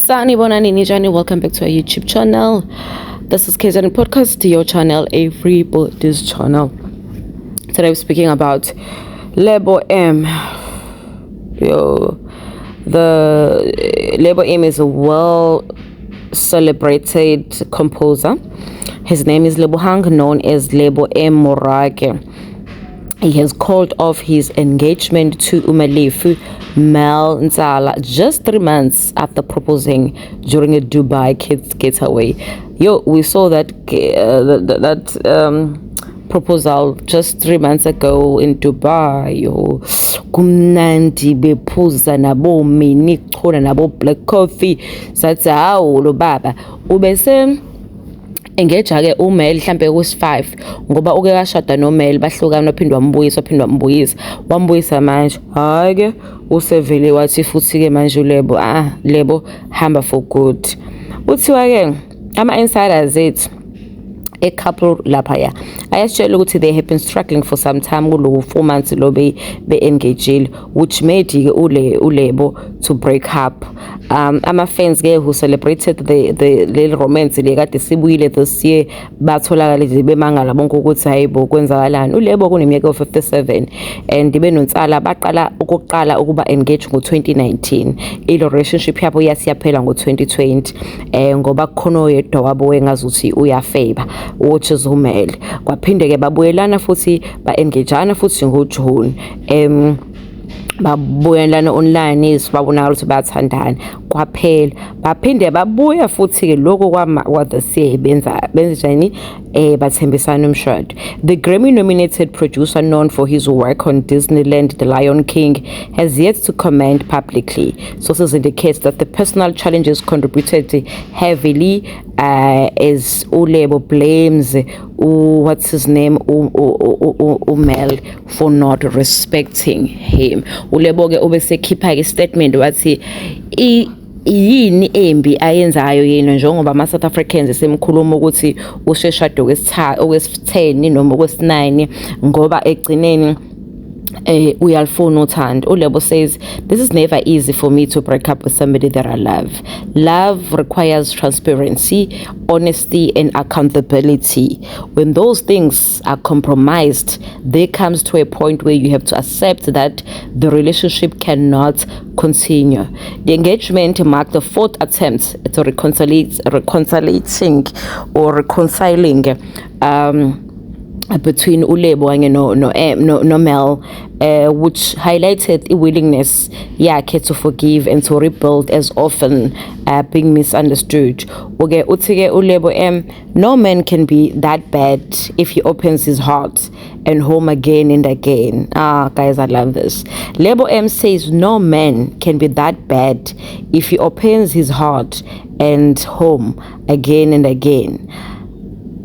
Sanibonani Nijani, welcome back to our YouTube channel. This is KZN Podcast, your channel, everybody's channel. Today we're speaking about Lebo M. The Lebo M is a well celebrated composer. His name is Lebohang, known as Lebo M Morake. He has called off his engagement to Umalefu Mel Nsala just 3 months after proposing during a Dubai kids getaway. We saw that proposal just 3 months ago in Dubai. Kumnandi bephuza nabo mini khona nabo black coffee sathi hawu lo baba ubese engage ke uMel mhlambe ku5 ngoba uke kashada noMel bahlukana waphindwa wambuyisa manje hayi ke usevele wathi futhi ke manje Lebo hamba for good. Uthiwa ke ama insiders ethu a couple lapha ayasitshela ukuthi they have been struggling for some time kulo 4 months lo be engaged, which made ke uLebo to break up. Ama fans ke who celebrated the little romance le kade sibuyile this year batholakala bemangala bonke ukuthi hayibo kwenzakalani. uLebo kuneminyaka of57 and benonsala baqala ukuba engage ngo2019. I relationship yabo yasiyaphela ngo2020 ngoba khona oyedwa wabo wengazuthi uyafavor, which is uMel. Kwaphinde ke babuyelana futhi ba-engageana futhi ngoJune. Babuyelana online babonakala ukuthi bayathandana kwaphela, baphinde babuya futhi ke lokho kwathesiye benza njani bathembisana umshado. The Grammy nominated producer known for his work on Disneyland The Lion King has yet to comment publicly. Sources indicate that the personal challenges contributed heavily as uLebo blames what's his name uMel for not respecting him. uLebo ke ubesekhipha ke statement wathi yini embi ayenzayo yena njengoba ama South Africans esemkhuluma ukuthi usheshado okwesi10 noma okwesi9 ngoba egcineni uyalifuna uthando. uLebo says, "This is never easy for me to break up with somebody that I love. Love requires transparency, honesty, and accountability. When those things are compromised, there comes to a point where you have to accept that the relationship cannot continue." The engagement marked the 4th attempt at reconciling between uLebo and no Mel, which highlighted a willingness to forgive and to rebuild as often being misunderstood. Okay, uthike uLebo M, no man can be that bad if he opens his heart and home again and again. Guys, I love this. Lebo M says no man can be that bad if he opens his heart and home again and again.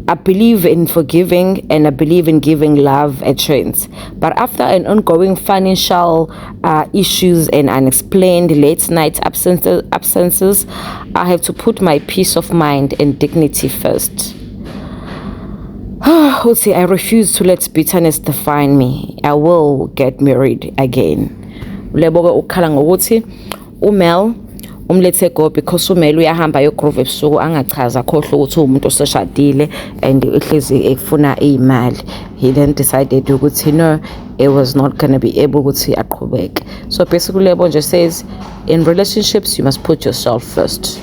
I believe in forgiving and I believe in giving love a chance. But after an ongoing financial issues and unexplained late night absences, I have to put my peace of mind and dignity first. I refuse to let bitterness define me. I will get married again. uLebo ukhala ngokuthi uMel umlethe go because uMel uyahamba yogroove ebusuku angachaza khohle ukuthi umuntu oseshadile and ehlezi efuna imali. He then decided ukuthi no, it was not going to be able ukuthi aqhubeke. So basically Lebo just says in relationships you must put yourself first.